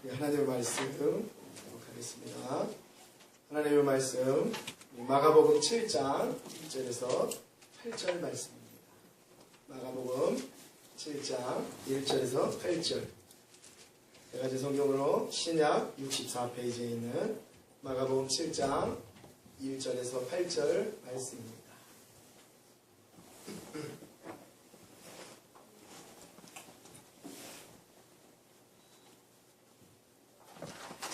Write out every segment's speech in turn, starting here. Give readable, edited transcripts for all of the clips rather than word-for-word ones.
하나님의 말씀 보도록 하겠습니다. 하나님의 말씀 마가복음 7장 1절에서 8절 말씀입니다. 마가복음 7장 1절에서 8절. 제가 성경으로 신약 64페이지에 있는 마가복음 7장 1절에서 8절 말씀입니다.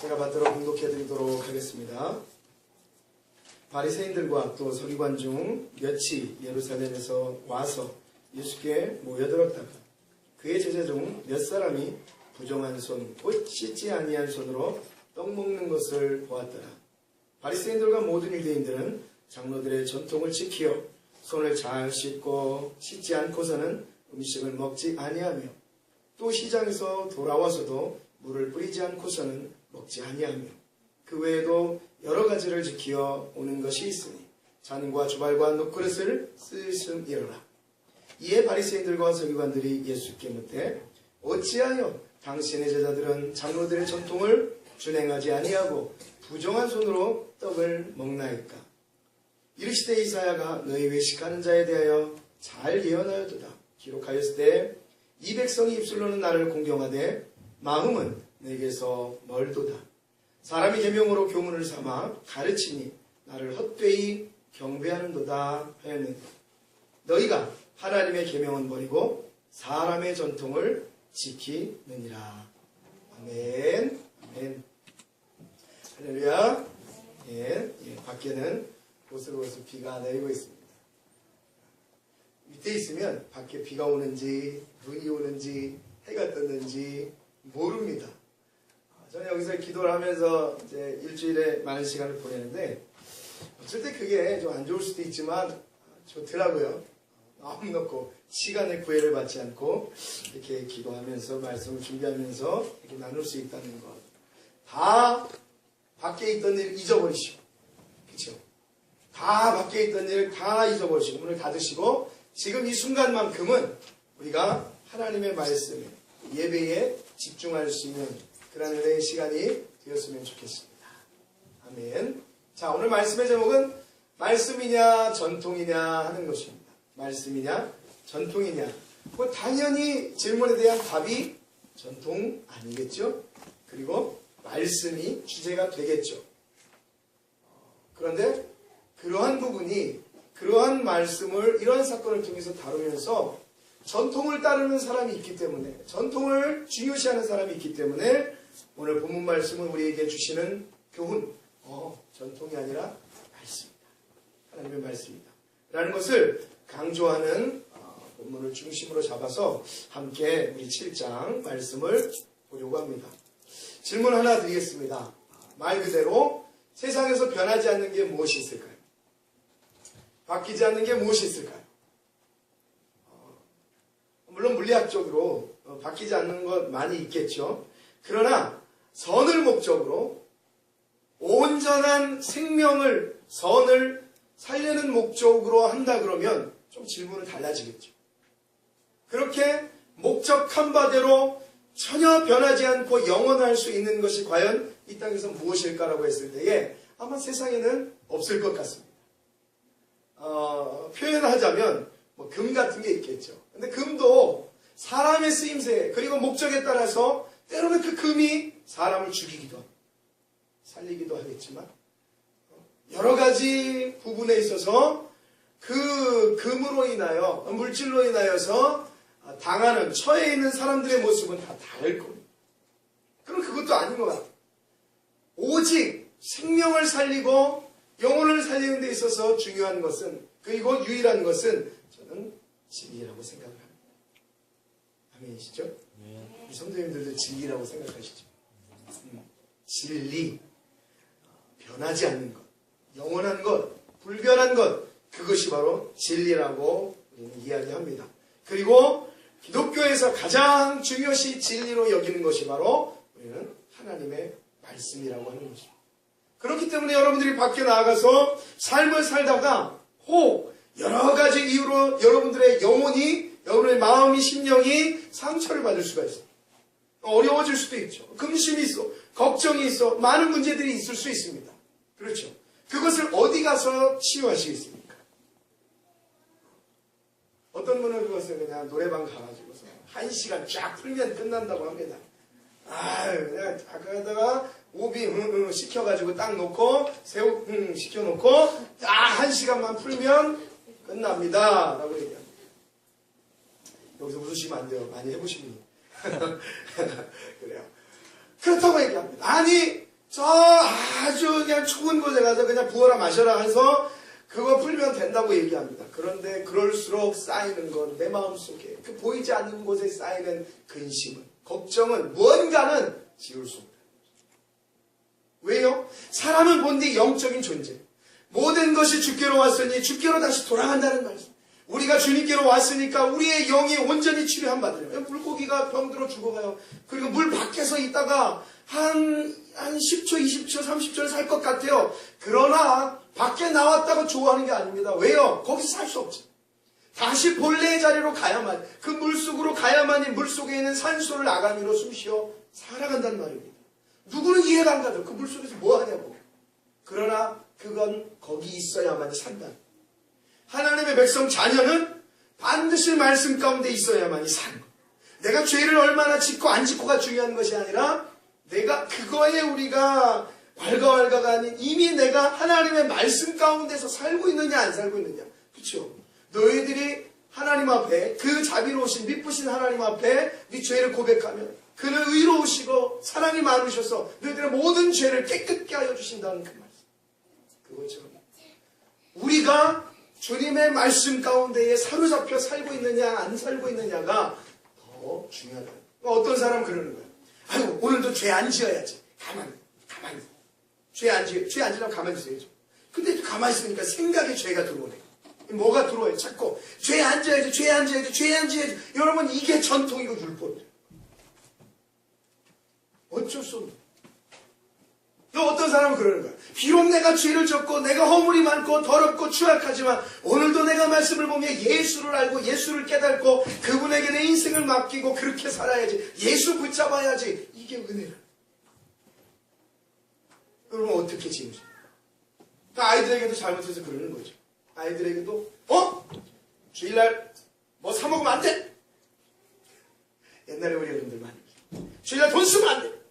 제가 받들어 공독해드리도록 하겠습니다. 바리새인들과 또 서기관 중 몇이 예루살렘에서 와서 예수께 모여들었다가 그의 제자 중 몇 사람이 부정한 손, 곧 씻지 아니한 손으로 떡 먹는 것을 보았더라. 바리새인들과 모든 유대인들은 장로들의 전통을 지키어 손을 잘 씻고 씻지 않고서는 음식을 먹지 아니하며 또 시장에서 돌아와서도 물을 뿌리지 않고서는 먹지 아니하며 그 외에도 여러 가지를 지키어 오는 것이 있으니 잔과 주발과 놋그릇을 쓰시니라. 이에 바리새인들과 서기관들이 예수께 묻되 어찌하여 당신의 제자들은 장로들의 전통을 준행하지 아니하고 부정한 손으로 떡을 먹나이까? 이르시되 이사야가 너희 외식하는 자에 대하여 잘 예언하였도다. 기록하였을 때 이 백성이 입술로는 나를 공경하되 마음은 내게서 멀도다. 사람이 계명으로 교문을 삼아 가르치니 나를 헛되이 경배하는도다 하였는데 너희가 하나님의 계명은 버리고 사람의 전통을 지키느니라. 아멘. 아멘. 할렐루야. 밖에는 보슬보슬 비가 내리고 있습니다. 밑에 있으면 밖에 비가 오는지 눈이 오는지 해가 떴는지 모릅니다. 저는 여기서 기도를 하면서 이제 일주일에 많은 시간을 보내는데 어쩔 때 그게 좀 안 좋을 수도 있지만 좋더라고요. 마음 놓고 시간의 구애를 받지 않고 이렇게 기도하면서 말씀을 준비하면서 이렇게 나눌 수 있다는 것. 다 밖에 있던 일 잊어버리시고, 그렇죠? 다 밖에 있던 일 다 잊어버리시고 문을 닫으시고 지금 이 순간만큼은 우리가 하나님의 말씀에 예배에 집중할 수 있는 그런 은혜의 시간이 되었으면 좋겠습니다. 아멘. 자, 오늘 말씀의 제목은 말씀이냐 전통이냐 하는 것입니다. 말씀이냐 전통이냐. 뭐 당연히 질문에 대한 답이 전통 아니겠죠? 그리고 말씀이 주제가 되겠죠. 그런데 그러한 부분이 그러한 말씀을 이러한 사건을 통해서 다루면서 전통을 따르는 사람이 있기 때문에 전통을 중요시하는 사람이 있기 때문에 오늘 본문 말씀은 우리에게 주시는 교훈 전통이 아니라 말씀이다. 하나님의 말씀이다. 라는 것을 강조하는 본문을 중심으로 잡아서 함께 우리 7장 말씀을 보려고 합니다. 질문 하나 드리겠습니다. 말 그대로 세상에서 변하지 않는 게 무엇이 있을까요? 바뀌지 않는 게 무엇이 있을까요? 물론 물리학적으로 바뀌지 않는 것 많이 있겠죠. 그러나 선을 목적으로 온전한 생명을 선을 살리는 목적으로 한다 그러면 좀 질문은 달라지겠죠. 그렇게 목적한 바대로 전혀 변하지 않고 영원할 수 있는 것이 과연 이 땅에서 무엇일까라고 했을 때에 아마 세상에는 없을 것 같습니다. 표현하자면 금 같은 게 있겠죠. 근데 금도 사람의 쓰임새 그리고 목적에 따라서 때로는 그 금이 사람을 죽이기도 하고 살리기도 하겠지만 여러 가지 부분에 있어서 그 금으로 인하여 물질로 인하여서 당하는 처해 있는 사람들의 모습은 다 다를 겁니다. 그럼 그것도 아닌 것 같아요. 오직 생명을 살리고 영혼을 살리는 데 있어서 중요한 것은 그리고 유일한 것은 저는 진리라고 생각을 합니다. 아멘이시죠? 네. 우리 성도님들도 진리라고 생각하시죠? 진리, 변하지 않는 것, 영원한 것, 불변한 것, 그것이 바로 진리라고 우리는 이야기합니다. 그리고 기독교에서 가장 중요시 진리로 여기는 것이 바로 우리는 하나님의 말씀이라고 하는 것입니다. 그렇기 때문에 여러분들이 밖에 나가서 삶을 살다가 혹 여러 가지 이유로 여러분들의 영혼이 여러분의 마음이 심령이 상처를 받을 수가 있습니다. 어려워질 수도 있죠. 근심이 있어, 걱정이 있어, 많은 문제들이 있을 수 있습니다. 그렇죠. 그것을 어디 가서 치유하시겠습니까? 어떤 분은 그것을 그냥 노래방 가가지고서 1시간 쫙 풀면 끝난다고 합니다. 그냥 아까다가 오비 시켜가지고 딱 놓고 새우 시켜놓고 딱 1시간만 풀면 끝납니다 라고 얘기합니다. 여기서 웃으시면 안 돼요. 많이 해보시면 그래요. 그렇다고 얘기합니다. 아니 저 아주 그냥 좋은 곳에 가서 그냥 부어라 마셔라 해서 그거 풀면 된다고 얘기합니다. 그런데 그럴수록 쌓이는 건 내 마음속에 그 보이지 않는 곳에 쌓이는 근심은, 걱정은, 무언가는 지울 수 없다. 왜요? 사람은 본디 영적인 존재. 모든 것이 주께로 왔으니 주께로 다시 돌아간다는 말씀. 우리가 주님께로 왔으니까 우리의 영이 온전히 치료함 받으려. 물고기가 병들어 죽어가요. 그리고 물 밖에서 있다가 한 10초, 20초, 30초를 살 것 같아요. 그러나 밖에 나왔다고 좋아하는 게 아닙니다. 왜요? 거기서 살 수 없죠. 다시 본래의 자리로 가야만, 그 물속으로 가야만이 물속에 있는 산소를 아가미로 숨쉬어 살아간다는 말입니다. 누구는 이해가 안 가죠. 그 물속에서 뭐 하냐고. 그러나 그건 거기 있어야만 산다. 하나님의 백성 자녀는 반드시 말씀 가운데 있어야만이 사는 것. 내가 죄를 얼마나 짓고 안 짓고가 중요한 것이 아니라 내가 그거에 우리가 왈가왈가가 아닌 이미 내가 하나님의 말씀 가운데서 살고 있느냐 안 살고 있느냐. 그렇죠? 너희들이 하나님 앞에 그 자비로우신 미쁘신 하나님 앞에 네 죄를 고백하면 그는 의로우시고 사랑이 많으셔서 너희들의 모든 죄를 깨끗게 하여 주신다는 그 말씀. 그것처럼 우리가 주님의 말씀 가운데에 사로잡혀 살고 있느냐 안 살고 있느냐가 더 중요하다. 어떤 사람은 그러는 거야. 아이고 오늘도 죄 안 지어야지. 가만히. 죄 안 지려면 가만히 있어야죠. 근데 가만히 있으니까 생각에 죄가 들어오네. 뭐가 들어와요? 자꾸 죄 안 지어야지. 여러분 이게 전통이고 율법이에요. 어쩔 수 없는. 또 어떤 사람은 그러는 거야. 비록 내가 죄를 졌고 내가 허물이 많고 더럽고 추악하지만 오늘도 내가 말씀을 보며 예수를 알고 예수를 깨닫고 그분에게 내 인생을 맡기고 그렇게 살아야지. 예수 붙잡아야지. 이게 은혜라. 여러분 어떻게 지으세요? 아이들에게도 잘못해서 그러는 거죠. 아이들에게도 주일날 뭐 사 먹으면 안 돼. 옛날에 우리 어른들 많이 주일날 돈 쓰면 안 돼.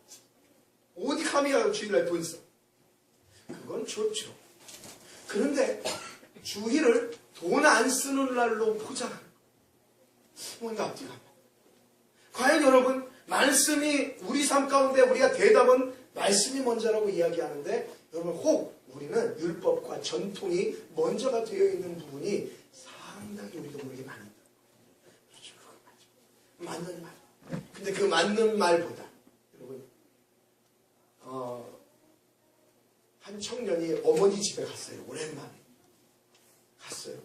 어디 감히 가서 주일날 돈 써. 그건 좋죠. 그런데 주일을 돈 안 쓰는 날로 포장하는 뭔가 앞뒤가 과연 여러분 말씀이 우리 삶 가운데 우리가 대답은 말씀이 먼저라고 이야기하는데 여러분 혹 우리는 율법과 전통이 먼저가 되어 있는 부분이 상당히 우리도 모르게 많은다. 그렇죠. 맞는 말. 근데 그 맞는 말보다 여러분 한 청년이 어머니 집에 갔어요. 오랜만에 갔어요.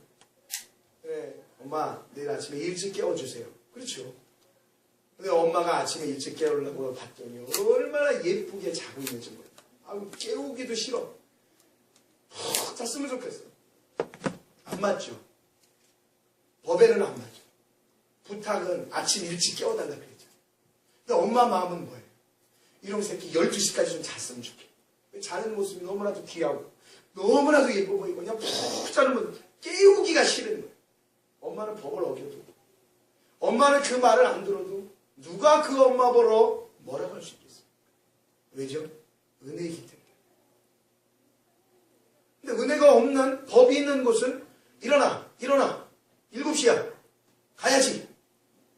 그래 엄마 내일 아침에 일찍 깨워주세요. 그렇죠. 근데 엄마가 아침에 일찍 깨우려고 봤더니 얼마나 예쁘게 자고 있는지 몰라. 깨우기도 싫어. 푹 잤으면 좋겠어. 안 맞죠. 법에는 안 맞죠. 부탁은 아침 일찍 깨워달라 그랬죠. 근데 엄마 마음은 뭐예요? 이런 새끼 12시까지 좀 잤으면 좋겠어. 자는 모습이 너무나도 귀하고 너무나도 예뻐 보이고 그냥 푹 자는 건 깨우기가 싫은 거예요. 엄마는 법을 어겨도 엄마는 그 말을 안 들어도 누가 그 엄마 보러 뭐라고 할 수 있겠어요? 왜죠? 은혜이기 때문에. 근데 은혜가 없는 법이 있는 곳은 일어나 7시야 가야지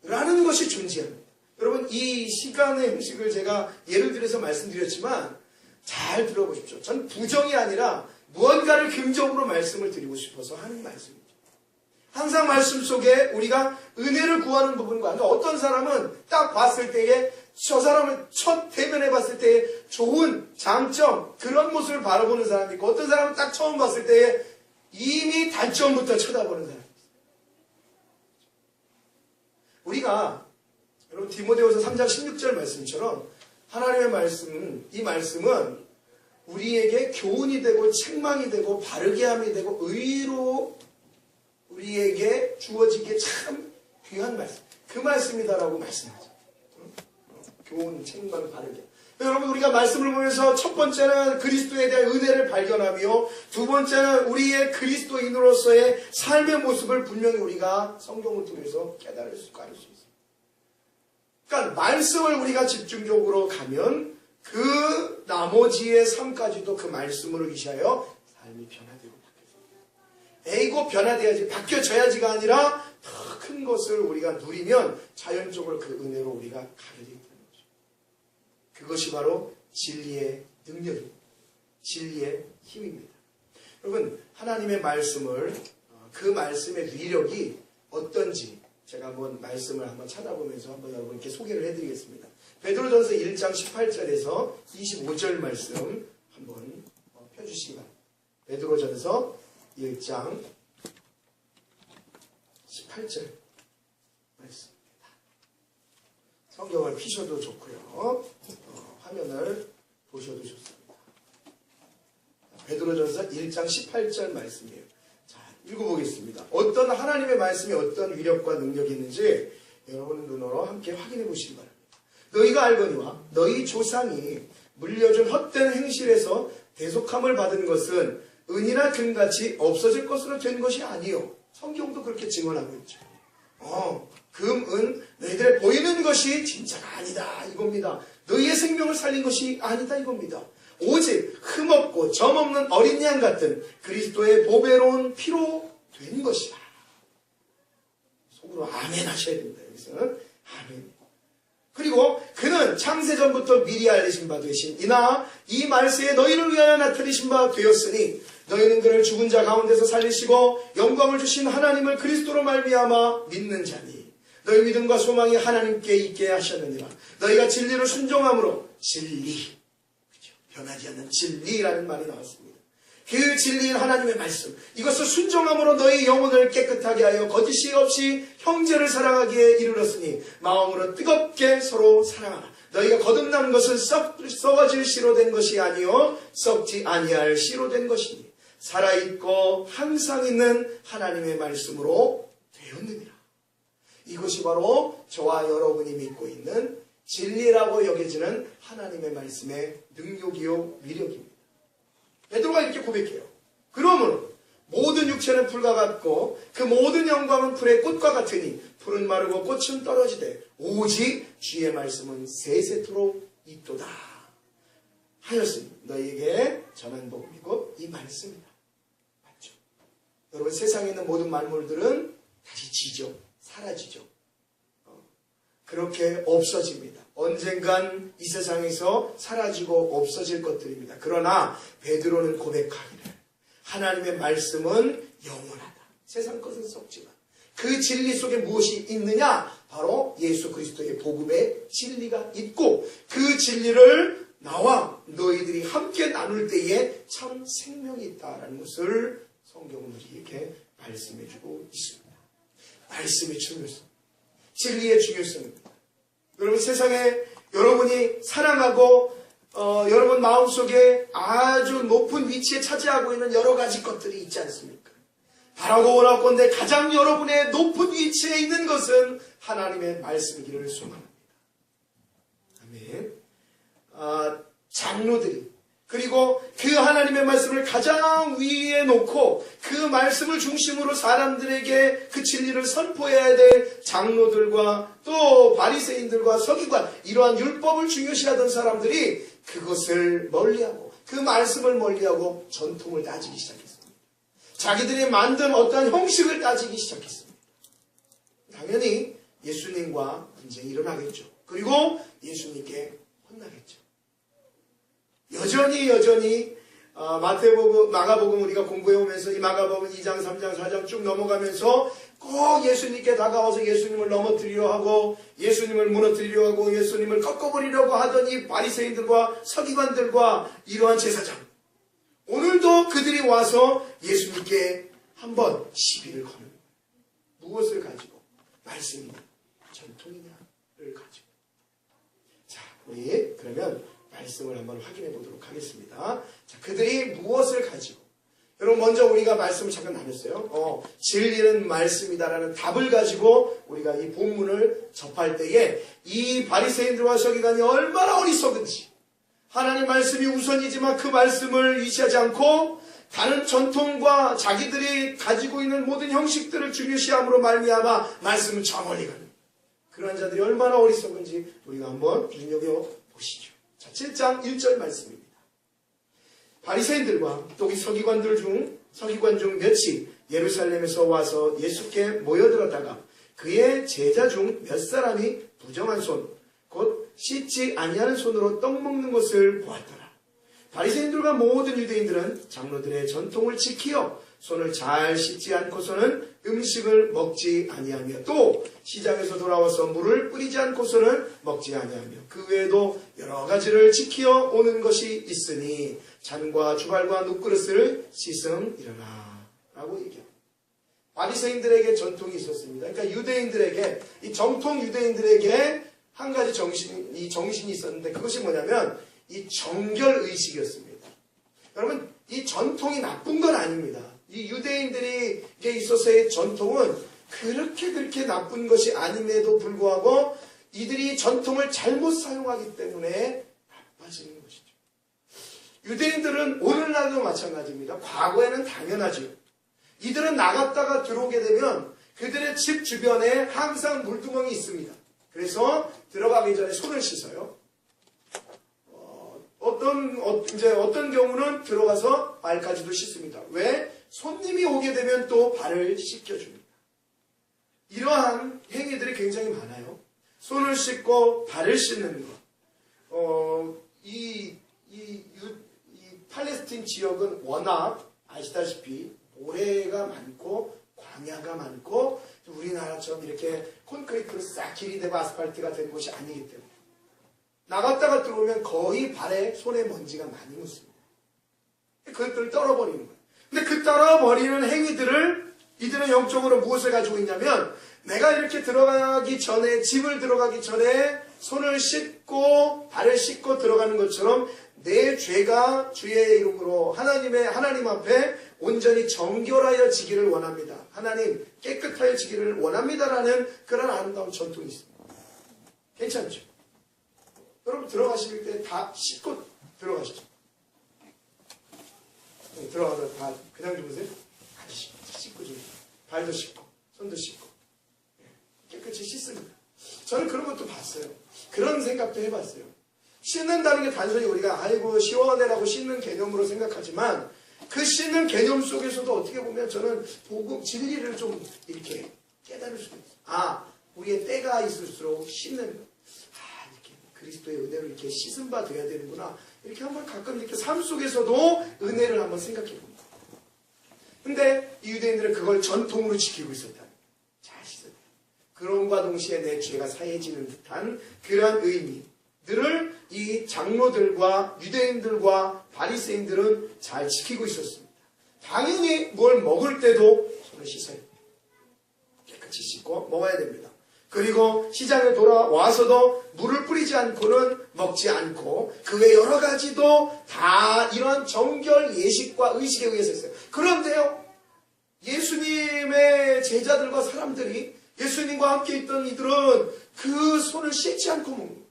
라는 것이 존재합니다. 여러분 이 시간의 음식을 제가 예를 들어서 말씀드렸지만 잘 들어보십시오. 전 부정이 아니라 무언가를 긍정으로 말씀을 드리고 싶어서 하는 말씀입니다. 항상 말씀 속에 우리가 은혜를 구하는 부분과 그러니까 어떤 사람은 딱 봤을 때에 저 사람을 첫 대면해 봤을 때에 좋은 장점 그런 모습을 바라보는 사람이 있고 어떤 사람은 딱 처음 봤을 때에 이미 단점부터 쳐다보는 사람이 있어요. 우리가 여러분 디모데후서 3장 16절 말씀처럼 하나님의 말씀은 이 말씀은 우리에게 교훈이 되고 책망이 되고 바르게 함이 되고 의로 우리에게 주어지기에 참 귀한 말씀 그 말씀이다라고 말씀하죠. 교훈, 책임과는 다르게. 여러분, 우리가 말씀을 보면서 첫 번째는 그리스도에 대한 은혜를 발견하며 두 번째는 우리의 그리스도인으로서의 삶의 모습을 분명히 우리가 성경을 통해서 깨달을 수 있고 알 수 있어요. 그러니까 말씀을 우리가 집중적으로 가면 그 나머지의 삶까지도 그 말씀으로 의시하여 삶이 변화되고 바뀌어집니다. 에이고 변화돼야지, 바뀌어져야지가 아니라 더 큰 것을 우리가 누리면 자연적으로 그 은혜로 우리가 가게 되는 거죠. 그것이 바로 진리의 능력입니다. 진리의 힘입니다. 여러분, 하나님의 말씀을, 그 말씀의 위력이 어떤지 제가 한번 말씀을 한번 찾아보면서 한번 여러분께 소개를 해드리겠습니다. 베드로전서 1장 18절에서 25절 말씀 한번 펴주시기 바랍니다. 베드로전서 1장 18절 말씀입니다. 성경을 피셔도 좋고요. 화면을 보셔도 좋습니다. 베드로전서 1장 18절 말씀이에요. 자, 읽어보겠습니다. 어떤 하나님의 말씀이 어떤 위력과 능력이 있는지 여러분 눈으로 함께 확인해 보시기 바랍니다. 너희가 알거니와 너희 조상이 물려준 헛된 행실에서 대속함을 받은 것은 은이나 금같이 없어질 것으로 된 것이 아니요. 성경도 그렇게 증언하고 있죠. 금, 은, 너희들의 보이는 것이 진짜가 아니다 이겁니다. 너희의 생명을 살린 것이 아니다 이겁니다. 오직 흠없고 점없는 어린 양 같은 그리스도의 보배로운 피로 된 것이다. 속으로 아멘 하셔야 됩니다. 여기서는 아멘. 그리고 그는 창세전부터 미리 알리신 바 되신 이나 이 말세에 너희를 위하여 나타내신 바 되었으니 너희는 그를 죽은 자 가운데서 살리시고 영광을 주신 하나님을 그리스도로 말미암아 믿는 자니 너희 믿음과 소망이 하나님께 있게 하셨느니라. 너희가 진리로 순종함으로 진리, 그렇죠? 변하지 않는 진리라는 말이 나왔습니다. 그 진리인 하나님의 말씀, 이것을 순종함으로 너희 영혼을 깨끗하게 하여 거짓이 없이 형제를 사랑하기에 이르렀으니 마음으로 뜨겁게 서로 사랑하라. 너희가 거듭난 것은 썩어질 씨로 된 것이 아니요 썩지 아니할 씨로 된 것이니 살아있고 항상 있는 하나님의 말씀으로 되었느니라. 이것이 바로 저와 여러분이 믿고 있는 진리라고 여겨지는 하나님의 말씀의 능력이요 위력입니다. 베드로가 이렇게 고백해요. 그러므로 모든 육체는 풀과 같고 그 모든 영광은 풀의 꽃과 같으니 풀은 마르고 꽃은 떨어지되 오직 주의 말씀은 세세토록 있도다 하였으니 너희에게 전한 복음이고 이 말씀이다. 맞죠? 여러분, 세상에 있는 모든 만물들은 다시 지죠. 사라지죠. 그렇게 없어집니다. 언젠간 이 세상에서 사라지고 없어질 것들입니다. 그러나 베드로는 고백하기를 하나님의 말씀은 영원하다. 세상 것은 썩지만 그 진리 속에 무엇이 있느냐? 바로 예수 그리스도의 복음의 진리가 있고 그 진리를 나와 너희들이 함께 나눌 때에 참 생명이 있다라는 것을 성경은 우리에게 말씀해주고 있습니다. 말씀의 중요성, 진리의 중요성입니다. 여러분, 세상에 여러분이 사랑하고 여러분 마음속에 아주 높은 위치에 차지하고 있는 여러 가지 것들이 있지 않습니까? 바라고 원하건대 가장 여러분의 높은 위치에 있는 것은 하나님의 말씀이기를 소망합니다. 아멘. 장로들이 그리고 그 하나님의 말씀을 가장 위에 놓고 그 말씀을 중심으로 사람들에게 그 진리를 선포해야 될 장로들과 또 바리새인들과 서기관, 이러한 율법을 중요시하던 사람들이 그것을 멀리하고 그 말씀을 멀리하고 전통을 따지기 시작했습니다. 자기들이 만든 어떠한 형식을 따지기 시작했습니다. 당연히 예수님과 분쟁이 일어나겠죠. 그리고 예수님께 혼나겠죠. 여전히 마태복음, 마가복음 우리가 공부해오면서 이 마가복음 2장, 3장, 4장 쭉 넘어가면서 꼭 예수님께 다가와서 예수님을 넘어뜨리려 하고 예수님을 무너뜨리려 하고 예수님을 꺾어버리려고 하던 이 바리새인들과 서기관들과 이러한 제사장, 오늘도 그들이 와서 예수님께 한번 시비를 거는 거예요. 무엇을 가지고? 말씀이냐 전통이냐를 가지고. 자, 우리 그러면 말씀을 한번 확인해 보도록 하겠습니다. 자, 그들이 무엇을 가지고 여러분, 먼저 우리가 말씀을 잠깐 나눴어요. 진리는 말씀이다라는 답을 가지고 우리가 이 본문을 접할 때에 이 바리새인들과 서기관이 얼마나 어리석은지, 하나님 말씀이 우선이지만 그 말씀을 위시하지 않고 다른 전통과 자기들이 가지고 있는 모든 형식들을 중요시함으로 말미암아 말씀을 저 멀리 가는 그러한 자들이 얼마나 어리석은지 우리가 한번 눈여겨보시죠. 자, 7장 1절 말씀입니다. 바리새인들과 또 이 서기관 중 몇이 예루살렘에서 와서 예수께 모여들었다가 그의 제자 중 몇 사람이 부정한 손, 곧 씻지 아니하는 손으로 떡 먹는 것을 보았더라. 바리새인들과 모든 유대인들은 장로들의 전통을 지키어 손을 잘 씻지 않고서는 음식을 먹지 아니하며 또 시장에서 돌아와서 물을 뿌리지 않고서는 먹지 아니하며 그 외에도 여러 가지를 지키어 오는 것이 있으니 잔과 주갈과 눕그릇을 씻음이러라 라고 얘기합니다. 바리새인들에게 전통이 있었습니다. 그러니까 유대인들에게, 이 정통 유대인들에게 한 가지 정신이 있었는데 그것이 뭐냐면 이 정결의식이었습니다. 여러분, 이 전통이 나쁜 건 아닙니다. 이 유대인들에게 있어서의 전통은 그렇게 나쁜 것이 아님에도 불구하고 이들이 전통을 잘못 사용하기 때문에 나빠지는 것이죠. 유대인들은 오늘날도 마찬가지입니다. 과거에는 당연하죠. 이들은 나갔다가 들어오게 되면 그들의 집 주변에 항상 물두멍이 있습니다. 그래서 들어가기 전에 손을 씻어요. 어떤 경우는 들어가서 발까지도 씻습니다. 왜? 손님이 오게 되면 또 발을 씻겨줍니다. 이러한 행위들이 굉장히 많아요. 손을 씻고 발을 씻는 것. 이 팔레스틴 지역은 워낙 아시다시피 모래가 많고 광야가 많고 우리나라처럼 이렇게 콘크리트로 싹 길이 되고 아스팔트가 된 곳이 아니기 때문에 나갔다가 들어오면 거의 발에 손에 먼지가 많이 묻습니다. 그것들을 떨어버리는 거예요. 근데 그 떨어버리는 행위들을 이들은 영적으로 무엇을 가지고 있냐면 내가 이렇게 들어가기 전에 집을 들어가기 전에 손을 씻고 발을 씻고 들어가는 것처럼 내 죄가 주의 이름으로 하나님 앞에 온전히 정결하여지기를 원합니다. 하나님 깨끗하여지기를 원합니다라는 그런 아름다운 전통이 있습니다. 괜찮죠? 여러분 들어가실 때 다 씻고 들어가시죠. 들어가서 다 그냥 주무세요? 씻고 좀 발도 씻고 손도 씻고 깨끗이 씻습니다. 저는 그런 것도 봤어요. 그런 생각도 해봤어요. 씻는다는 게 단순히 우리가 아이고 시원해라고 씻는 개념으로 생각하지만 그 씻는 개념 속에서도 어떻게 보면 저는 복음 진리를 좀 이렇게 깨달을 수도 있어요. 우리의 때가 있을수록 씻는 이렇게 그리스도의 은혜로 이렇게 씻은 바 돼야 되는구나. 이렇게 한번 가끔 이렇게 삶 속에서도 은혜를 한번 생각해 봅니다. 근데 이 유대인들은 그걸 전통으로 지키고 있었다. 잘 씻어야 돼. 그럼과 동시에 내 죄가 사해지는 듯한 그러한 의미들을 이 장로들과 유대인들과 바리새인들은 잘 지키고 있었습니다. 당연히 뭘 먹을 때도 손을 씻어야 됩니다. 깨끗이 씻고 먹어야 됩니다. 그리고 시장에 돌아와서도 물을 뿌리지 않고는 먹지 않고 그 외 여러 가지도 다 이런 정결 예식과 의식에 의해서 했어요. 그런데요, 예수님의 제자들과 사람들이 예수님과 함께 있던 이들은 그 손을 씻지 않고 먹는 거예요.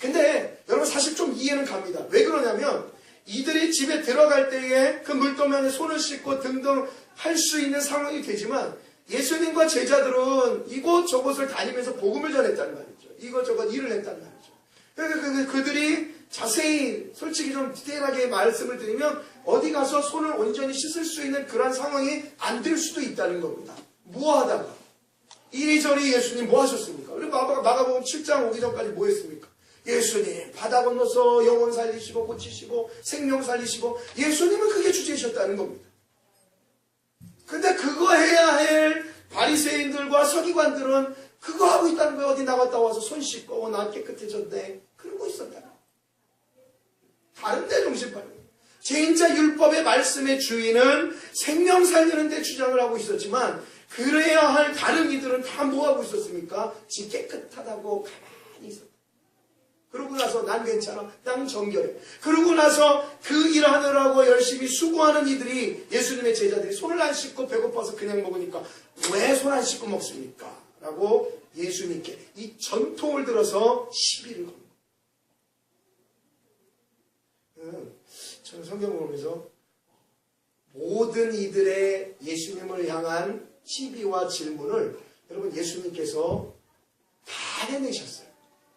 근데 여러분 사실 좀 이해는 갑니다. 왜 그러냐면 이들이 집에 들어갈 때에 그 물도면에 손을 씻고 등등 할 수 있는 상황이 되지만 예수님과 제자들은 이곳저곳을 다니면서 복음을 전했단 말이죠. 이것저것 일을 했단 말이죠. 그러니까 그들이 자세히 솔직히 좀 디테일하게 말씀을 드리면 어디 가서 손을 온전히 씻을 수 있는 그런 상황이 안 될 수도 있다는 겁니다. 뭐 하다가 이리저리 예수님 뭐 하셨습니까? 우리 마가복음 7장 오기 전까지 뭐 했습니까? 예수님 바다 건너서 영혼 살리시고 고치시고 생명 살리시고 예수님은 그게 주제이셨다는 겁니다. 근데 그거 해야 할 바리새인들과 서기관들은 그거 하고 있다는 거예요. 어디 나갔다 와서 손 씻고 나 깨끗해졌네. 그러고 있었다. 다른 데 정신 팔아요. 진짜 율법의 말씀의 주인은 생명 살리는 데 주장을 하고 있었지만 그래야 할 다른 이들은 다 뭐 하고 있었습니까? 지 깨끗하다고 가만히 있었다. 그러고 나서 난 괜찮아. 난 정결해. 그러고 나서 그 일하느라고 열심히 수고하는 이들이 예수님의 제자들이 손을 안 씻고 배고파서 그냥 먹으니까 왜 손 안 씻고 먹습니까? 라고 예수님께 이 전통을 들어서 시비를 겁니다. 저는 성경을 보면서 모든 이들의 예수님을 향한 시비와 질문을 여러분 예수님께서 다 해내셨어요.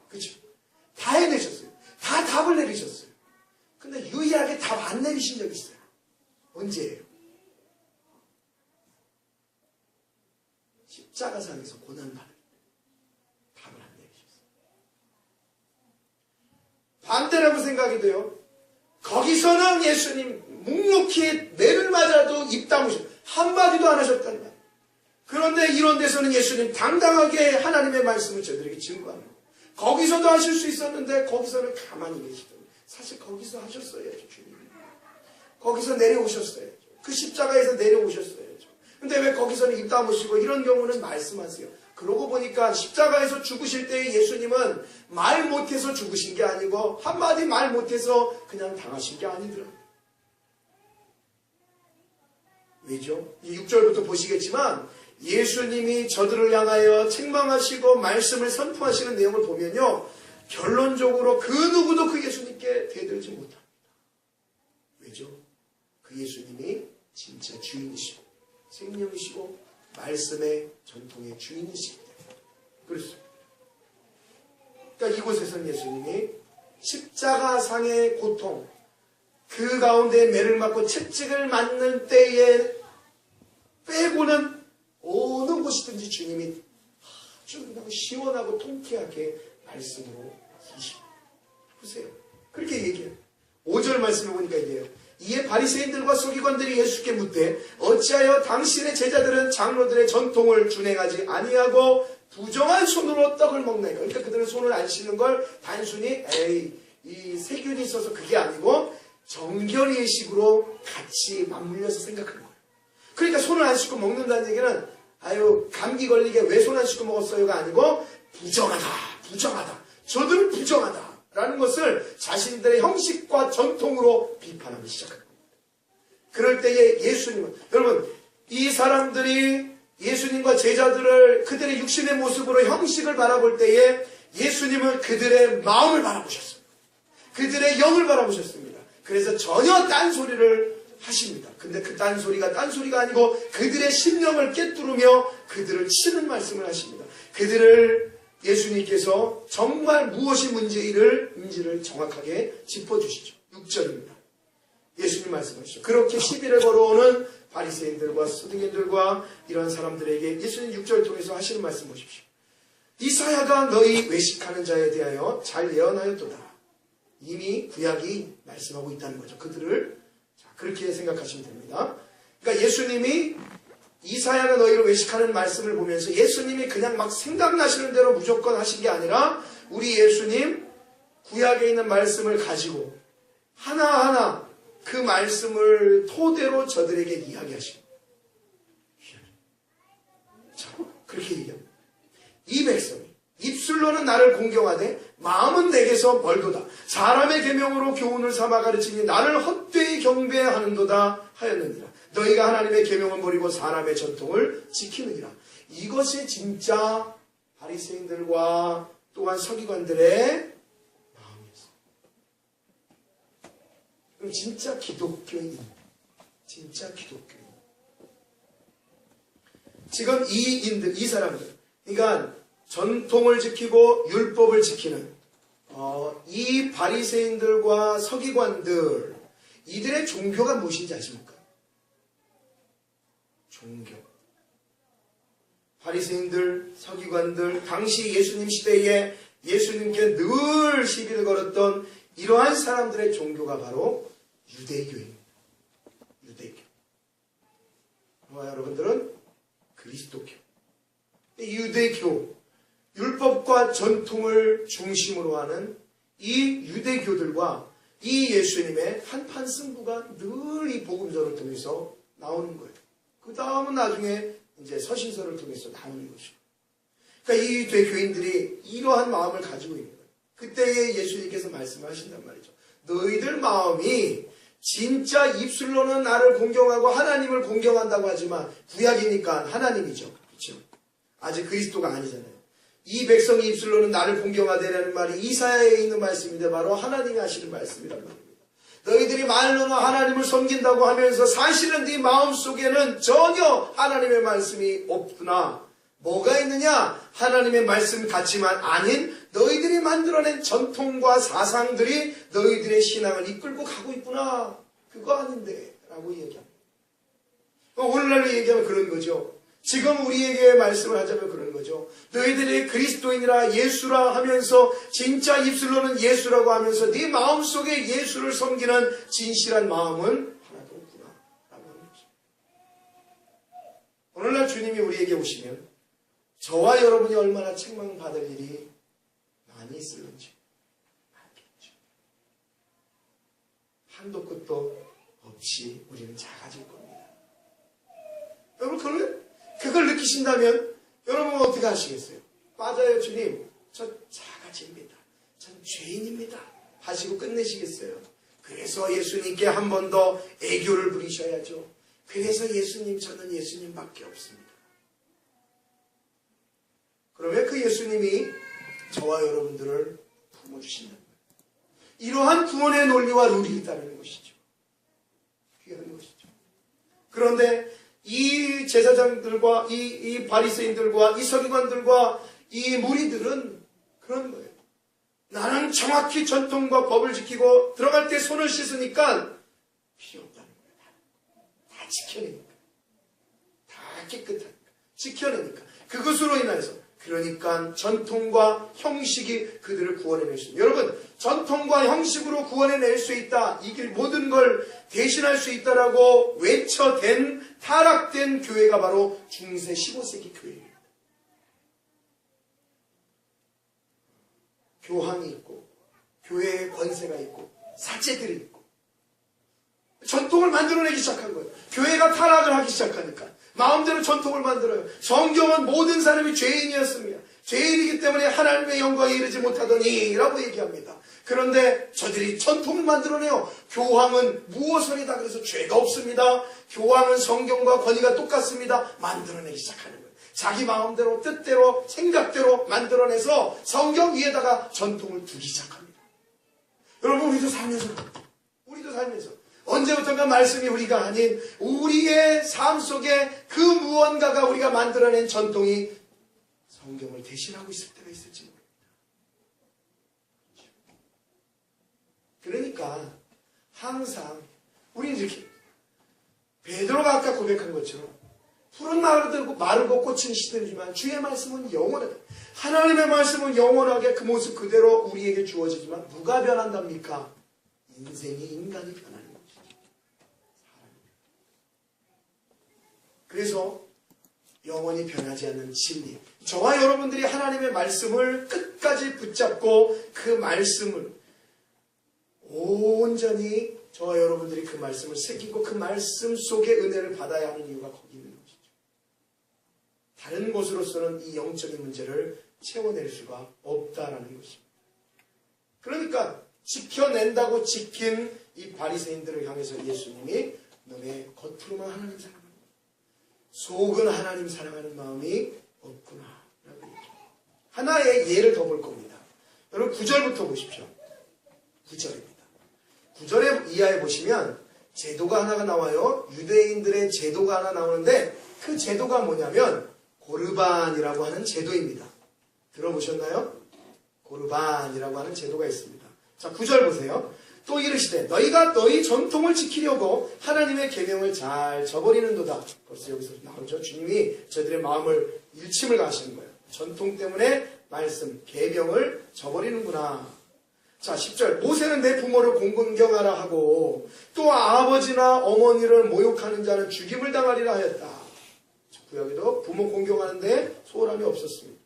그렇죠? 다 해내셨어요. 다 답을 내리셨어요. 근데 유일하게 답 안 내리신 적이 있어요. 언제예요? 십자가상에서 고난받을 때 답을 안 내리셨어요. 반대라고 생각이 돼요. 거기서는 예수님 묵묵히 매를 맞아도 입 다무셨어요. 한마디도 안 하셨단 말이에요. 그런데 이런 데서는 예수님 당당하게 하나님의 말씀을 저들에게 증거하는 거예요. 거기서도 하실 수 있었는데 거기서는 가만히 계시더니 사실 거기서 하셨어야죠. 주님. 거기서 내려오셨어야죠. 그 십자가에서 내려오셨어야죠. 근데 왜 거기서는 입 다무시고 이런 경우는 말씀하세요. 그러고 보니까 십자가에서 죽으실 때 예수님은 말 못해서 죽으신 게 아니고 한마디 말 못해서 그냥 당하신 게 아니더라고요. 왜죠? 이 6절부터 보시겠지만 예수님이 저들을 향하여 책망하시고 말씀을 선포하시는 내용을 보면요. 결론적으로 그 누구도 그 예수님께 대들지 못합니다. 왜죠? 그 예수님이 진짜 주인이시고 생명이시고 말씀의 전통의 주인이시기 때문에 그렇습니다. 그러니까 이곳에서는 예수님이 십자가상의 고통 그 가운데 매를 맞고 채찍을 맞는 때에 빼고는 어느 곳이든지 주님이 아주 시원하고 통쾌하게 말씀으로 하십니다. 보세요. 그렇게 얘기해요. 5절 말씀을 보니까 이래요. 이에 바리새인들과 서기관들이 예수께 묻되 어찌하여 당신의 제자들은 장로들의 전통을 준행하지 아니하고 부정한 손으로 떡을 먹나이까. 그러니까 그들은 손을 안 씻는 걸 단순히 이 세균이 있어서 그게 아니고 정결의식으로 같이 맞물려서 생각하는 거예요. 그러니까 손을 안 씻고 먹는다는 얘기는 감기 걸리게 왜 손 안 씻고 먹었어요가 아니고 부정하다. 저들은 부정하다. 라는 것을 자신들의 형식과 전통으로 비판하기 시작합니다. 그럴 때에 예수님은 여러분 이 사람들이 예수님과 제자들을 그들의 육신의 모습으로 형식을 바라볼 때에 예수님은 그들의 마음을 바라보셨습니다. 그들의 영을 바라보셨습니다. 그래서 전혀 딴소리를 하십니다. 근데 그 딴소리가 딴소리가 아니고 그들의 심령을 꿰뚫으며 그들을 치는 말씀을 하십니다. 그들을 예수님께서 정말 무엇이 문제인지를 정확하게 짚어주시죠. 6절입니다. 예수님 말씀하시죠. 그렇게 시비를 걸어오는 바리새인들과 서기관들과 이런 사람들에게 예수님 6절 통해서 하시는 말씀 보십시오. 이사야가 너희 외식하는 자에 대하여 잘 예언하였도다. 이미 구약이 말씀하고 있다는 거죠. 그들을 그렇게 생각하시면 됩니다. 그러니까 예수님이 이사야가 너희를 외식하는 말씀을 보면서 예수님이 그냥 막 생각나시는 대로 무조건 하신 게 아니라 우리 예수님 구약에 있는 말씀을 가지고 하나하나 그 말씀을 토대로 저들에게 이야기하십니다. 자, 그렇게 얘기합니다. 이 백성이 입술로는 나를 공경하되 마음은 내게서 멀도다. 사람의 계명으로 교훈을 삼아 가르치니 나를 헛되이 경배하는도다 하였느니라. 너희가 하나님의 계명을 버리고 사람의 전통을 지키느니라. 이것이 진짜 바리새인들과 또한 서기관들의 마음이었어요. 그럼 진짜 기독교인, 진짜 기독교인. 지금 이 사람들, 그러니까 전통을 지키고 율법을 지키는 이 바리새인들과 서기관들, 이들의 종교가 무엇인지 아십니까? 종교. 바리새인들, 서기관들, 당시 예수님 시대에 예수님께 늘 시비를 걸었던 이러한 사람들의 종교가 바로 유대교입니다. 유대교. 여러분들은 그리스도교. 유대교, 율법과 전통을 중심으로 하는 이 유대교들과 이 예수님의 한판 승부가 늘 이 복음서를 통해서 나오는 거예요. 그 다음은 나중에 이제 서신서를 통해서 나오는 것이죠. 그러니까 이 유대교인들이 이러한 마음을 가지고 있는 거예요. 그때에 예수님께서 말씀하신단 말이죠. 너희들 마음이 진짜 입술로는 나를 공경하고 하나님을 공경한다고 하지만 구약이니까 하나님이죠. 그렇죠? 아직 그리스도가 아니잖아요. 이 백성이 입술로는 나를 공경하되라는 말이 이사야에 있는 말씀인데 바로 하나님이 하시는 말씀이란 말입니다. 너희들이 말로는 하나님을 섬긴다고 하면서 사실은 네 마음속에는 전혀 하나님의 말씀이 없구나. 뭐가 있느냐? 하나님의 말씀 같지만 아닌 너희들이 만들어낸 전통과 사상들이 너희들의 신앙을 이끌고 가고 있구나. 그거 아닌데 라고 얘기합니다. 오늘날로 얘기하면 그런 거죠. 지금 우리에게 말씀을 하자면 그런 거죠. 너희들이 그리스도인이라 예수라 하면서 진짜 입술로는 예수라고 하면서 네 마음속에 예수를 섬기는 진실한 마음은 하나도 없구나 라고 하는 거죠. 오늘날 주님이 우리에게 오시면 저와 여러분이 얼마나 책망받을 일이 많이 있을는지 알겠죠. 한도 끝도 없이 우리는 작아질 겁니다. 여러분 그걸 느끼신다면 여러분은 어떻게 하시겠어요? 맞아요 주님, 저 작아집니다. 전 죄인입니다 하시고 끝내시겠어요? 그래서 예수님께 한 번 더 애교를 부리셔야죠. 그래서 예수님, 저는 예수님밖에 없습니다. 그러면 그 예수님이 저와 여러분들을 품어주신다는 거예요. 이러한 구원의 논리와 룰이 있다는 것이죠. 귀한 것이죠. 그런데 이 제사장들과 이 바리새인들과 이 서기관들과 이 무리들은 그런 거예요. 나는 정확히 전통과 법을 지키고 들어갈 때 손을 씻으니까 필요 없다는 거예요. 다 지켜내니까. 다 깨끗하니까. 지켜내니까. 그것으로 인해서 그러니까 전통과 형식이 그들을 구원해낼 수 있다. 여러분, 전통과 형식으로 구원해낼 수 있다. 이 길 모든 걸 대신할 수 있다라고 외쳐댄 타락된 교회가 바로 중세 15세기 교회입니다. 교황이 있고 교회의 권세가 있고 사제들이 있고 전통을 만들어내기 시작한 거예요. 교회가 타락을 하기 시작하니까 마음대로 전통을 만들어요. 성경은 모든 사람이 죄인이었습니다. 죄인이기 때문에 하나님의 영광에 이르지 못하더니 라고 얘기합니다. 그런데 저들이 전통을 만들어내요. 교황은 무엇이다 그래서 죄가 없습니다. 교황은 성경과 권위가 똑같습니다. 만들어내기 시작하는 거예요. 자기 마음대로 뜻대로 생각대로 만들어내서 성경 위에다가 전통을 두기 시작합니다. 여러분 우리도 살면서 언제부턴가 말씀이 우리가 아닌 우리의 삶 속에 그 무언가가 우리가 만들어낸 전통이 성경을 대신하고 있을 때가 있을지 모릅니다. 그러니까 항상 우리는 이렇게 베드로가 아까 고백한 것처럼 푸른 마르고 꽃은 시들지만 주의 말씀은 영원하다. 하나님의 말씀은 영원하게 그 모습 그대로 우리에게 주어지지만 누가 변한답니까? 인생이 인간이 변하는 것이죠. 그래서 영원히 변하지 않는 진리. 저와 여러분들이 하나님의 말씀을 끝까지 붙잡고 그 말씀을 온전히 저와 여러분들이 그 말씀을 새기고 그 말씀 속의 은혜를 받아야 하는 이유가 거기 있는 것이죠. 다른 곳으로서는 이 영적인 문제를 채워낼 수가 없다라는 것입니다. 그러니까 지켜낸다고 지킨 이 바리새인들을 향해서 예수님이 너네 겉으로만 하나님 사랑하는 속은 하나님 사랑하는 마음이 없구나 라고 얘기합니다. 하나의 예를 더 볼 겁니다. 여러분 9절부터 보십시오. 9절입니다. 9절에 이하에 보시면 제도가 하나가 나와요. 유대인들의 제도가 하나 나오는데 그 제도가 뭐냐면 고르반이라고 하는 제도입니다. 들어보셨나요? 고르반이라고 하는 제도가 있습니다. 자, 9절 보세요. 또 이르시되 너희가 너희 전통을 지키려고 하나님의 계명을 잘 저버리는도다. 벌써 여기서 나오죠. 주님이 저들의 마음을 일침을 가하시는 거예요. 전통 때문에 말씀, 계명을 저버리는구나. 자, 10절. 모세는 내 부모를 공경하라 하고 또 아버지나 어머니를 모욕하는 자는 죽임을 당하리라 하였다. 구약에도 부모 공경하는데 소홀함이 없었습니다.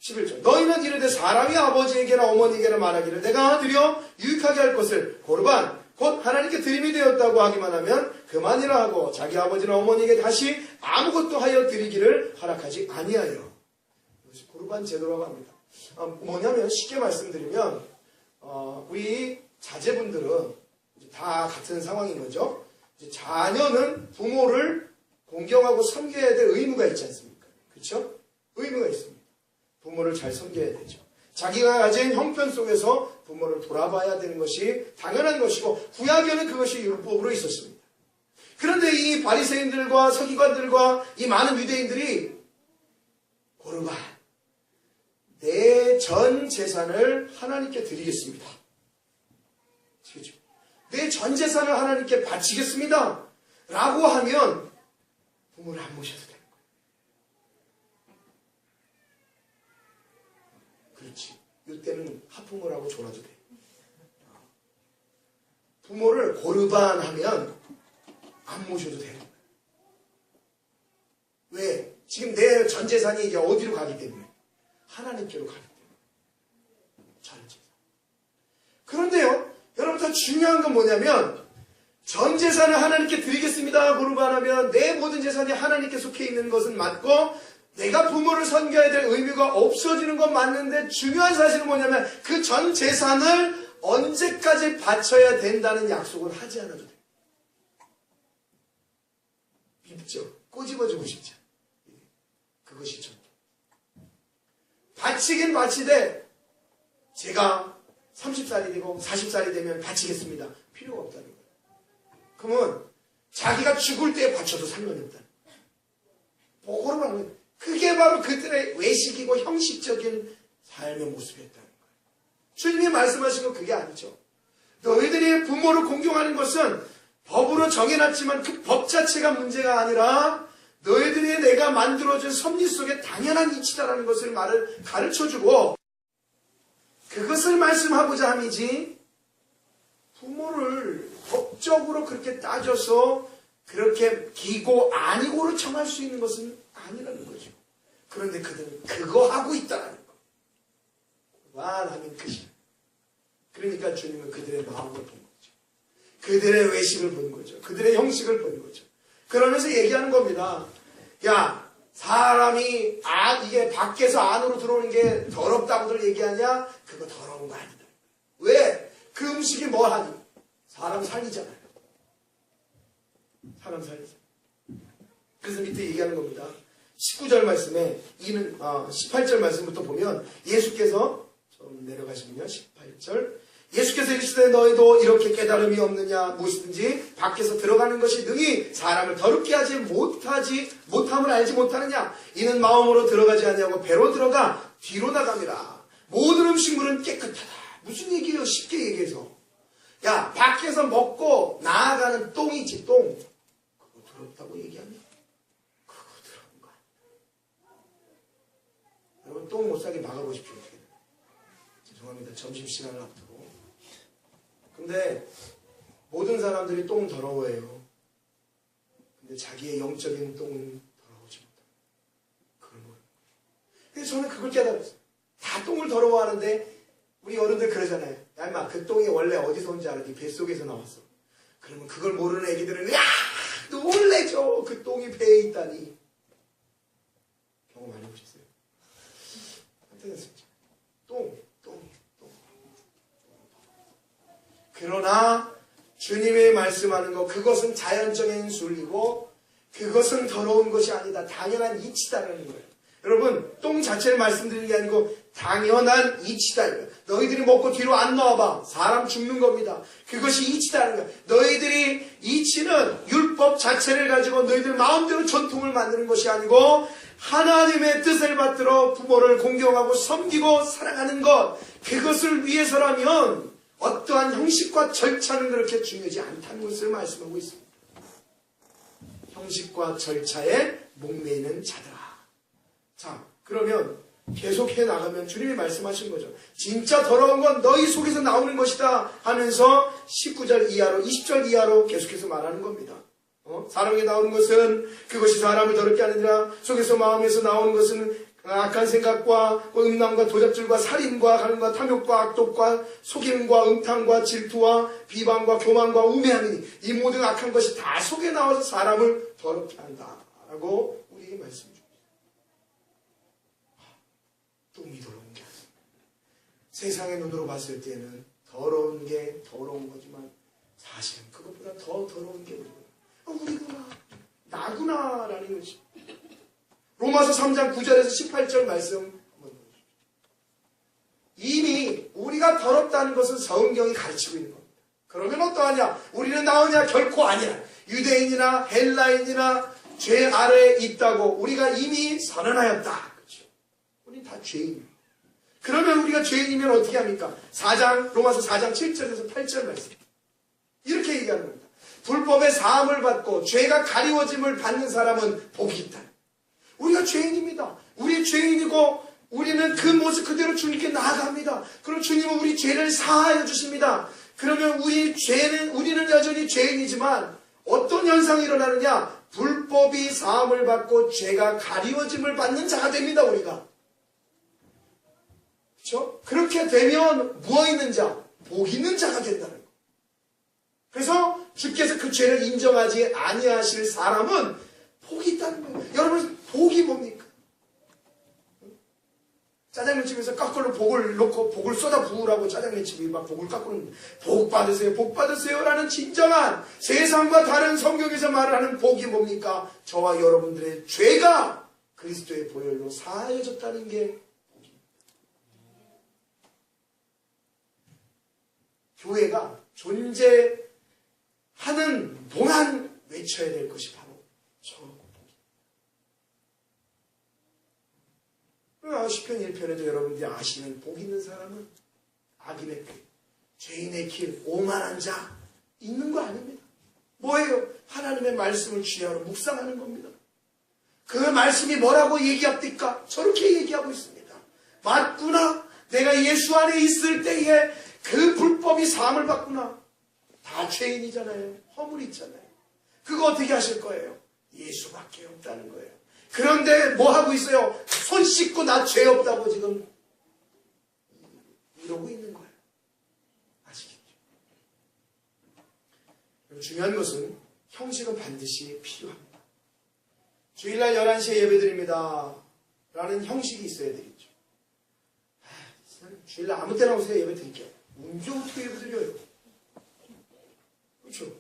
11절. 너희는 이르되 사람이 아버지에게나 어머니에게나 말하기를 내가 드려 유익하게 할 것을 고르반 곧 하나님께 드림이 되었다고 하기만 하면 그만이라 하고 자기 아버지나 어머니에게 다시 아무것도 하여 드리기를 허락하지 아니하여. 이것이 고르반 제도라고 합니다. 뭐냐면 쉽게 말씀드리면 우리 자제분들은 이제 다 같은 상황인 거죠. 이제 자녀는 부모를 공경하고 섬겨야 될 의무가 있지 않습니까? 그렇죠? 의무가 있습니다. 부모를 잘 섬겨야 되죠. 자기가 가진 형편 속에서 부모를 돌아봐야 되는 것이 당연한 것이고 구약에는 그것이 율법으로 있었습니다. 그런데 이 바리새인들과 서기관들과 이 많은 유대인들이 고르바 내 전 재산을 하나님께 드리겠습니다. 내 전 재산을 하나님께 바치겠습니다. 라고 하면 부모를 안 모셔도 되는 거예요. 그렇지. 이때는 하품을 하고 졸아도 돼. 부모를 고르반 하면 안 모셔도 되는 거예요. 왜? 지금 내 전 재산이 이제 어디로 가기 때문에? 하나님께로 가기 때문에. 전 재산. 그런데요, 여러분 더 중요한 건 뭐냐면, 전 재산을 하나님께 드리겠습니다. 고르반하면 내 모든 재산이 하나님께 속해 있는 것은 맞고, 내가 부모를 섬겨야 될 의무가 없어지는 건 맞는데, 중요한 사실은 뭐냐면, 그 전 재산을 언제까지 바쳐야 된다는 약속을 하지 않아도 돼요. 밉죠. 꼬집어주고 싶죠. 그것이 전. 바치긴 바치되 제가 30살이 되고 40살이 되면 바치겠습니다. 필요가 없다는 거예요. 그러면 자기가 죽을 때 바쳐도 상관이 없다는 거예요. 뭐로 말하면 그게 바로 그들의 외식이고 형식적인 삶의 모습이었다는 거예요. 주님이 말씀하신 건 그게 아니죠. 너희들이 부모를 공경하는 것은 법으로 정해놨지만 그 법 자체가 문제가 아니라 너희들이 내가 만들어준 섭리 속에 당연한 이치다라는 것을 말을 가르쳐주고 그것을 말씀하고자 함이지 부모를 법적으로 그렇게 따져서 그렇게 기고 아니고로 정할 수 있는 것은 아니라는 거죠. 그런데 그들은 그거 하고 있다라는 거. 완하면 끝이야. 그러니까 주님은 그들의 마음을 본 거죠. 그들의 외식을 본 거죠. 그들의 형식을 본 거죠. 그러면서 얘기하는 겁니다. 야, 사람이 이게 밖에서 안으로 들어오는 게 더럽다고들 얘기하냐? 그거 더러운 거 아니다. 왜? 그 음식이 뭐 하니? 사람 살리잖아요. 사람 살리잖아요. 그래서 밑에 얘기하는 겁니다. 19절 말씀에 18절 말씀부터 보면 예수께서 좀 내려가시면요. 18절 예수께서 이르시되 너희도 이렇게 깨달음이 없느냐 무엇이든지 밖에서 들어가는 것이 능히 사람을 더럽게 하지 못함을 알지 못하느냐 이는 마음으로 들어가지 아니하고 배로 들어가 뒤로 나갑니다. 모든 음식물은 깨끗하다. 무슨 얘기예요? 쉽게 얘기해서 야 밖에서 먹고 나아가는 똥이지 똥 그거 더럽다고 얘기하냐? 그거 더러운 거 아니야. 여러분 똥 못 싸게 막아보십시오. 죄송합니다. 점심시간을 앞두고 근데 모든 사람들이 똥 더러워해요. 근데 자기의 영적인 똥은 더러우지 못합니다. 그걸 모르는 거예요. 근데 저는 그걸 깨달았어요. 다 똥을 더러워하는데 우리 어른들 그러잖아요. 야 인마 그 똥이 원래 어디서 온지 알아? 네 뱃속에서 나왔어. 그러면 그걸 모르는 애기들은 야 놀래죠. 그 똥이 배에 있다니. 경험 안 해보셨어요? 안되겠습니다. 똥. 그러나 주님의 말씀하는 것 그것은 자연적인 순리고 그것은 더러운 것이 아니다. 당연한 이치다라는 거예요. 여러분 똥 자체를 말씀드리는 게 아니고 당연한 이치다. 너희들이 먹고 뒤로 안 나와봐. 사람 죽는 겁니다. 그것이 이치다는 거예요. 너희들이 이치는 율법 자체를 가지고 너희들 마음대로 전통을 만드는 것이 아니고 하나님의 뜻을 받들어 부모를 공경하고 섬기고 사랑하는 것 그것을 위해서라면 어떠한 형식과 절차는 그렇게 중요하지 않다는 것을 말씀하고 있습니다. 형식과 절차에 목매이는 자들아. 자, 그러면 계속해 나가면 주님이 말씀하신 거죠. 진짜 더러운 건 너희 속에서 나오는 것이다 하면서 19절 이하로 20절 이하로 계속해서 말하는 겁니다. 사랑에 나오는 것은 그것이 사람을 더럽게 하느니라. 속에서 마음에서 나오는 것은 악한 생각과 음란과 도적질과 살인과 가늠과 탐욕과 악독과 속임과 음탕과 질투와 비방과 교만과 우매함이니 이 모든 악한 것이 다 속에 나와서 사람을 더럽게 한다라고 우리에게 말씀 줍니다. 똥이 더러운 게 아닙니다. 세상의 눈으로 봤을 때는 더러운 게 더러운 거지만 사실은 그것보다 더 더러운 게 우리구나. 나구나라는 것이. 로마서 3장 9절에서 18절 말씀 한번 보십시오. 이미 우리가 더럽다는 것은 성경이 가르치고 있는 겁니다. 그러면 어떠하냐? 우리는 나으냐? 결코 아니야. 유대인이나 헬라인이나 죄 아래에 있다고 우리가 이미 선언하였다. 그렇죠? 우리는 다 죄인입니다. 그러면 우리가 죄인이면 어떻게 합니까? 로마서 4장 7절에서 8절 말씀. 이렇게 얘기하는 겁니다. 불법의 사함을 받고 죄가 가리워짐을 받는 사람은 복이 있다. 우리가 죄인입니다. 우리 죄인이고 우리는 그 모습 그대로 주님께 나아갑니다. 그럼 주님은 우리 죄를 사하여 주십니다. 그러면 우리는 여전히 죄인이지만 어떤 현상이 일어나느냐? 불법이 사함을 받고 죄가 가리워짐을 받는 자가 됩니다. 우리가. 그렇죠? 그렇게 되면 무엇 있는 자? 복 있는 자가 된다는 거예요. 그래서 주께서 그 죄를 인정하지 아니하실 사람은 복이 있다는 거예요. 여러분 복이 뭡니까? 짜장면집에서 거꾸로 복을 놓고 복을 쏟아 부으라고 짜장면집이 막 복을 거꾸로 복 받으세요, 복 받으세요라는 진정한 세상과 다른 성경에서 말하는 복이 뭡니까? 저와 여러분들의 죄가 그리스도의 보혈로 사하여졌다는 게 복입니다. 교회가 존재하는 동안 외쳐야 될 것이 바로 저 시편 1편에도 여러분들이 아시는 복 있는 사람은 악인의 길, 죄인의 길, 오만한 자 있는 거 아닙니다. 뭐예요? 하나님의 말씀을 취하러 묵상하는 겁니다. 그 말씀이 뭐라고 얘기합니까? 저렇게 얘기하고 있습니다. 맞구나. 내가 예수 안에 있을 때에 그 불법이 사함을 받구나. 다 죄인이잖아요. 허물 있잖아요. 그거 어떻게 하실 거예요? 예수밖에 없다는 거예요. 그런데 뭐 하고 있어요? 손 씻고 나 죄 없다고 지금 이러고 있는 거예요. 아시겠죠? 중요한 것은 형식은 반드시 필요합니다. 주일날 11시에 예배드립니다 라는 형식이 있어야 되겠죠. 주일날 아무 때나 오세요. 예배 드릴게요. 언제 어떻게 예배 드려요? 그렇죠?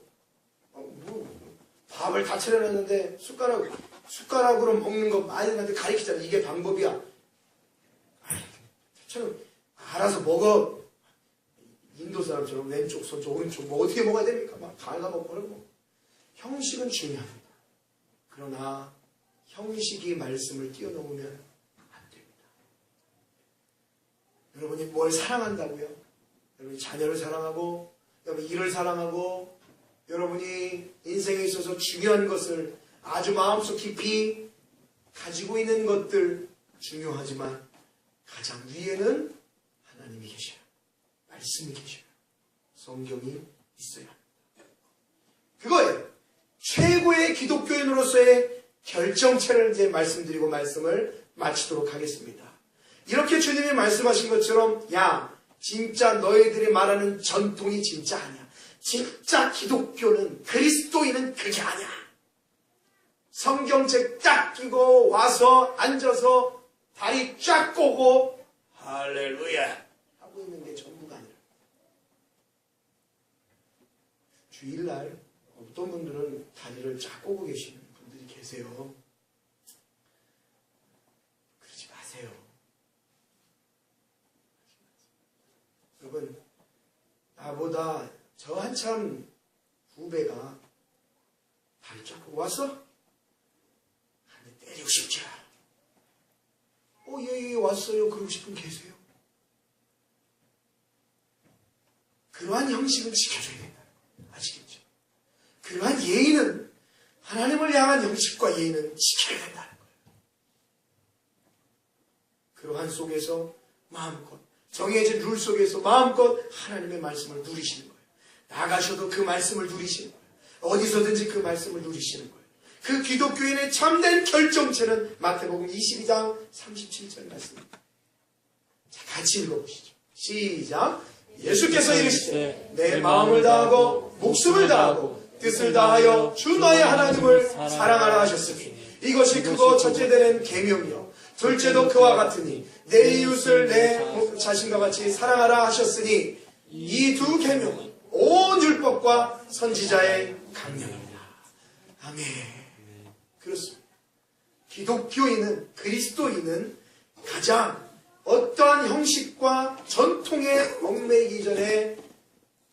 밥을 다 차려놨는데 숟가락으로 먹는 거 많이한테 가르치잖아. 이게 방법이야. 저처럼 알아서 먹어. 인도 사람처럼 왼쪽, 손쪽, 오른쪽 뭐 어떻게 먹어야 됩니까? 막 갉아먹고 그러고. 형식은 중요합니다. 그러나 형식이 말씀을 뛰어넘으면 안 됩니다. 여러분이 뭘 사랑한다고요? 여러분이 자녀를 사랑하고 여러분이 일을 사랑하고 여러분이 인생에 있어서 중요한 것을 아주 마음속 깊이 가지고 있는 것들 중요하지만 가장 위에는 하나님이 계셔요. 말씀이 계셔요. 성경이 있어야 합니다. 그거예요. 최고의 기독교인으로서의 결정체를 이제 말씀드리고 말씀을 마치도록 하겠습니다. 이렇게 주님이 말씀하신 것처럼 야 진짜 너희들이 말하는 전통이 진짜 아니야. 진짜 기독교는 그리스도인은 그게 아니야. 성경책 딱 끼고 와서 앉아서 다리 쫙 꼬고 할렐루야 하고 있는 게 전부가 아니라 주일날 어떤 분들은 다리를 쫙 꼬고 계시는 분들이 계세요. 그러지 마세요. 여러분 나보다 저 한참 후배가 다리 쫙 꼬고 왔어? 때리고 싶죠. 예, 왔어요. 그러고 싶은 분 계세요. 그러한 형식은 지켜줘야 된다. 아시겠죠? 그러한 예의는 하나님을 향한 형식과 예의는 지켜야 된다는 거예요. 그러한 속에서 마음껏 정해진 룰 속에서 마음껏 하나님의 말씀을 누리시는 거예요. 나가셔도 그 말씀을 누리시는 거예요. 어디서든지 그 말씀을 누리시는 거예요. 그 기독교인의 참된 결정체는 마태복음 22장 37절 말씀입니다. 자, 같이 읽어보시죠. 시작. 예수께서 이르시되 내 마음을 다하고 목숨을 다하고 뜻을 다하여 주 너의 하나님을 사랑하라 하셨으니 이것이 크고 첫째 되는 계명이요 둘째도 그와 같으니 내 이웃을 내 자신과 같이 사랑하라 하셨으니 이 두 계명은 온 율법과 선지자의 강령입니다. 아멘. 그렇습니다. 기독교인은, 그리스도인은 가장 어떠한 형식과 전통에 얽매이기 전에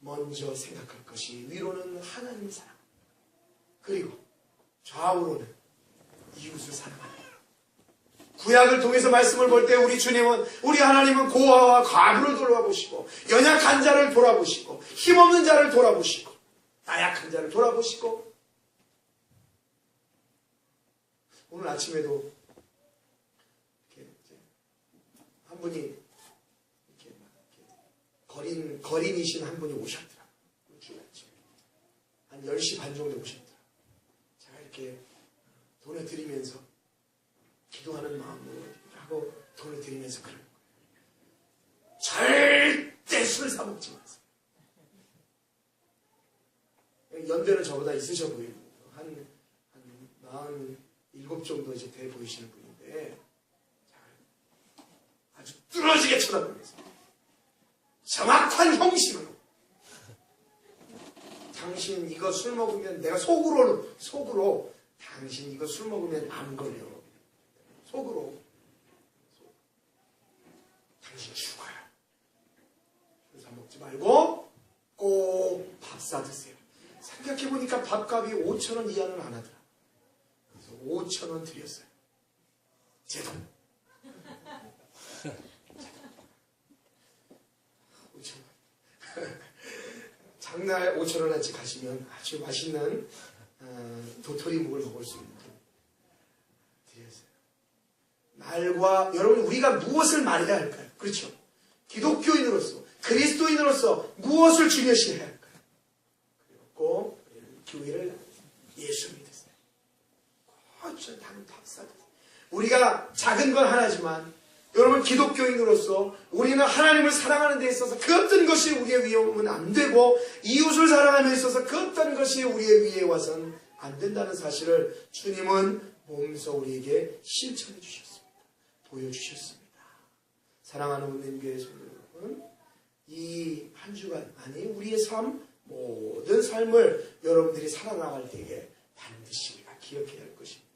먼저 생각할 것이 위로는 하나님을 사랑, 그리고 좌우로는 이웃을 사랑하는. 구약을 통해서 말씀을 볼 때 우리 주님은, 우리 하나님은 고아와 과부를 돌아보시고, 연약한 자를 돌아보시고, 힘없는 자를 돌아보시고, 나약한 자를 돌아보시고, 오늘 아침에도 이렇게 한 분이 이렇게 거린이신 한 분이 오셨더라고요. 한 10시 반 정도에 오셨더라고요. 제가 이렇게 돈을 드리면서 기도하는 마음으로 하고 돈을 드리면서 그런 거예요. 절대 술 사 먹지 마세요. 연배는 저보다 있으셔 보이고 한 47 정도 이제 돼 보이시는 분인데 아주 뚫어지게 쳐다보면서 정확한 형식으로 당신 이거 술 먹으면, 내가 속으로 당신 이거 술 먹으면 암 걸려. 속으로 당신 죽어요. 술 사 먹지 말고 꼭 밥 사 드세요. 생각해보니까 밥값이 5,000원 이하는 안 하더라. 그래서 5,000원 드렸어요. 제 돈. 5,000원. 장날 5,000원어치 가시면 아주 맛있는 도토리묵을 먹을 수 있는 돈 드렸어요. 말과, 여러분, 우리가 무엇을 말해야 할까요? 그렇죠? 기독교인으로서, 그리스도인으로서 무엇을 중요시해야 할까요? 그리고 교회를 예수 믿으세요. 꼭 다른 밥 사드세요. 우리가 작은 건 하나지만, 여러분, 기독교인으로서 우리는 하나님을 사랑하는 데 있어서 그 어떤 것이 우리의 위에 오면 안 되고, 이웃을 사랑하는 데 있어서 그 어떤 것이 우리의 위에 와서는 안 된다는 사실을 주님은 몸소 우리에게 실천해 주셨습니다. 보여주셨습니다. 사랑하는 은혜교회 성도 여러분, 이 한 주간, 아니 우리의 삶, 모든 삶을 여러분들이 살아나갈 때에 반드시 우리가 기억해야 할 것입니다.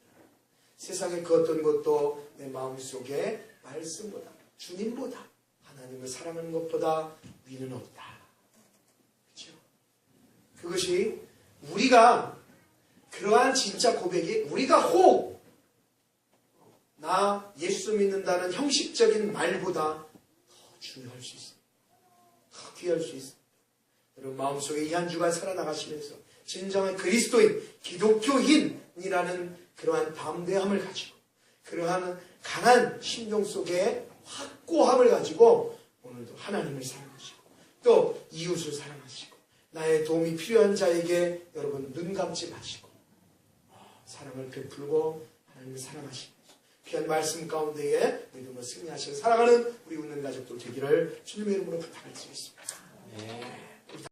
세상의 그 어떤 것도 내 마음속에 말씀보다, 주님보다, 하나님을 사랑하는 것보다 위는 없다. 그렇죠? 그것이 우리가, 그러한 진짜 고백이 우리가 혹 나 예수 믿는다는 형식적인 말보다 더 중요할 수 있습니다. 더 귀할 수 있습니다. 여러분 마음속에 이 한 주간 살아나가시면서 진정한 그리스도인, 기독교인이라는 그러한 담대함을 가지고, 그러한 강한 심령 속에 확고함을 가지고 오늘도 하나님을 사랑하시고 또 이웃을 사랑하시고 나의 도움이 필요한 자에게 여러분 눈 감지 마시고 사랑을 베풀고 하나님을 사랑하시고 귀한 말씀 가운데에 믿음으로 승리하시고 사랑하는 우리 웃는 가족들 되기를 주님의 이름으로 부탁할 수 있습니다. 네.